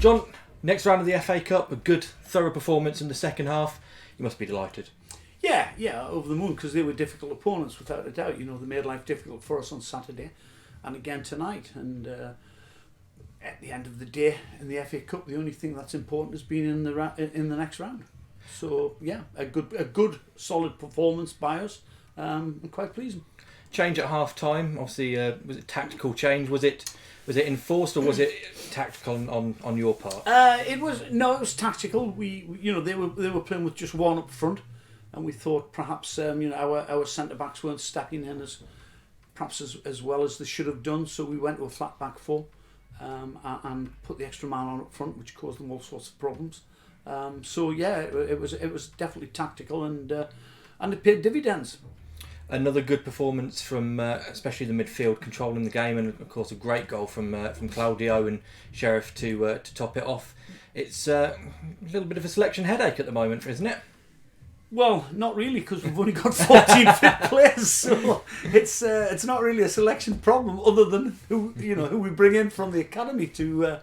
John, next round of the FA Cup, a good, thorough performance in the second half. You must be delighted. Yeah, over the moon, because they were difficult opponents, without a doubt. They made life difficult for us on Saturday, and again tonight. And at the end of the day, in the FA Cup, the only thing that's important is being in the next round. So yeah, a good, solid performance by us, and quite pleasing. Change at half time. Obviously, was it tactical change? Was it enforced, or was it tactical on your part? It was tactical. They were playing with just one up front, and we thought perhaps our centre backs weren't stepping in as well as they should have done. So we went to a flat back four, and put the extra man on up front, which caused them all sorts of problems. It was definitely tactical, and it paid dividends. Another good performance from especially the midfield, controlling the game, and of course a great goal from Claudio and Sheriff to top it off. It's a little bit of a selection headache at the moment, isn't it? Well, not really, because we've only got 14 fit players, so it's not really a selection problem, other than who we bring in from the academy to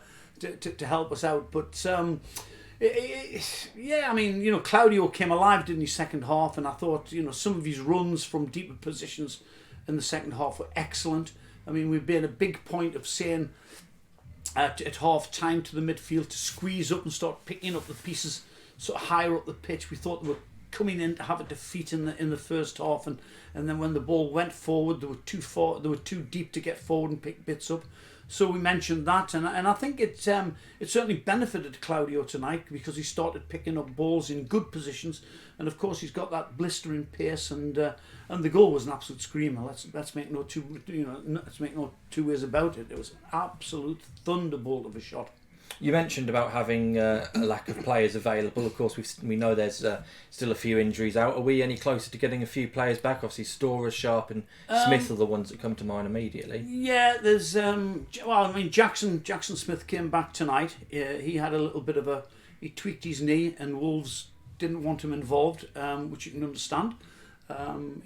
help us out. But Claudio came alive, didn't he, second half, and I thought, some of his runs from deeper positions in the second half were excellent. I mean, we've been a big point of saying at half time to the midfield to squeeze up and start picking up the pieces sort of higher up the pitch. We thought they were coming in to have a defeat in the first half, and then when the ball went forward, they were too deep to get forward and pick bits up. So we mentioned that, and I think it certainly benefited Claudio tonight, because he started picking up balls in good positions, and of course he's got that blistering pace, and the goal was an absolute screamer. Let's make no two ways about it. It was an absolute thunderbolt of a shot. You mentioned about having a lack of players available. Of course, we know there's still a few injuries out. Are we any closer to getting a few players back? Obviously, Storer, Sharp and Smith are the ones that come to mind immediately. Yeah, there's... Jackson Smith came back tonight. He had a little bit of he tweaked his knee, and Wolves didn't want him involved, which you can understand.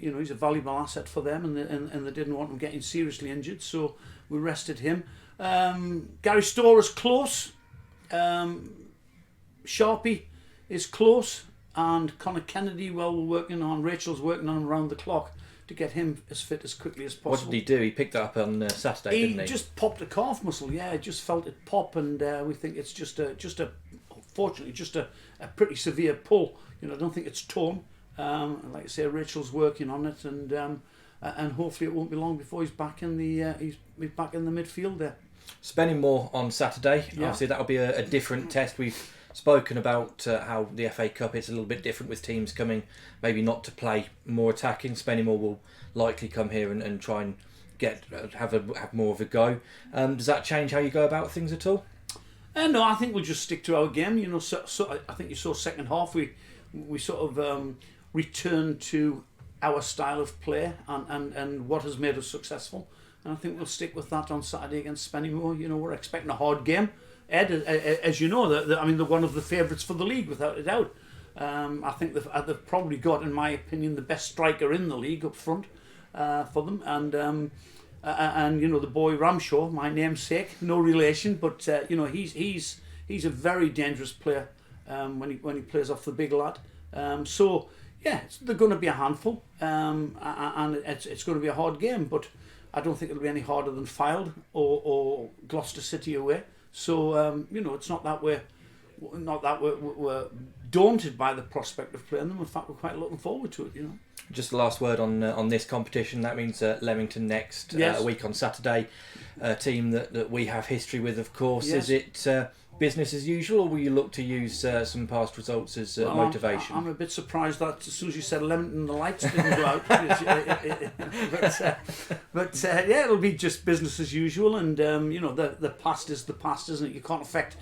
He's a valuable asset for them, and they didn't want him getting seriously injured, so we rested him. Gary Storer's close. Sharpie is close, and Conor Kennedy, Rachel's working on him around the clock to get him as fit as quickly as possible. What did he do? He picked that up on Saturday, didn't he? He just popped a calf muscle, just felt it pop, and we think it's unfortunately just a pretty severe pull. I don't think it's torn. Like I say, Rachel's working on it, and hopefully it won't be long before he's back in the midfield there. Spending more on Saturday. Yeah. Obviously, that'll be a different test. We've spoken about how the FA Cup is a little bit different, with teams coming maybe not to play more attacking. Spennymoor will likely come here and try and have more of a go. Does that change how you go about things at all? No, I think we'll just stick to our game. So I think you saw second half we sort of returned to our style of play and what has made us successful. And I think we'll stick with that on Saturday against Spennymoor. We're expecting a hard game. Ed, as you know, they're one of the favourites for the league, without a doubt. I think they've probably got, in my opinion, the best striker in the league up front for them. And the boy Ramshaw, my namesake, no relation, but he's a very dangerous player when he plays off the big lad. They're going to be a handful, and it's going to be a hard game, but I don't think it'll be any harder than Fylde or Gloucester City away. So it's not that we're daunted by the prospect of playing them. In fact, we're quite looking forward to it. Just the last word on this competition. That means Leamington next week on Saturday. A team that we have history with, of course. Yes. Is it business as usual, or will you look to use some past results as motivation? I'm a bit surprised that as soon as you said Leamington, the lights didn't go out. But it'll be just business as usual, and the past is the past, isn't it? You can't affect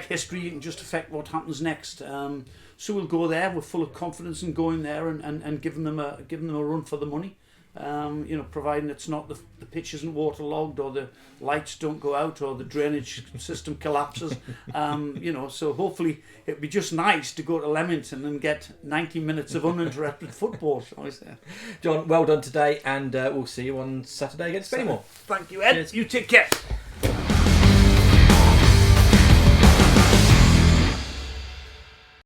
history. You can just affect what happens next. So we'll go there. We're full of confidence in going there and giving them a run for the money. Providing it's not the pitch isn't waterlogged, or the lights don't go out, or the drainage system collapses. So hopefully it'd be just nice to go to Leamington and get 90 minutes of uninterrupted football, shall I say. John, well done today, and we'll see you on Saturday against Spennymoor. Thank you, Ed. Cheers. You take care.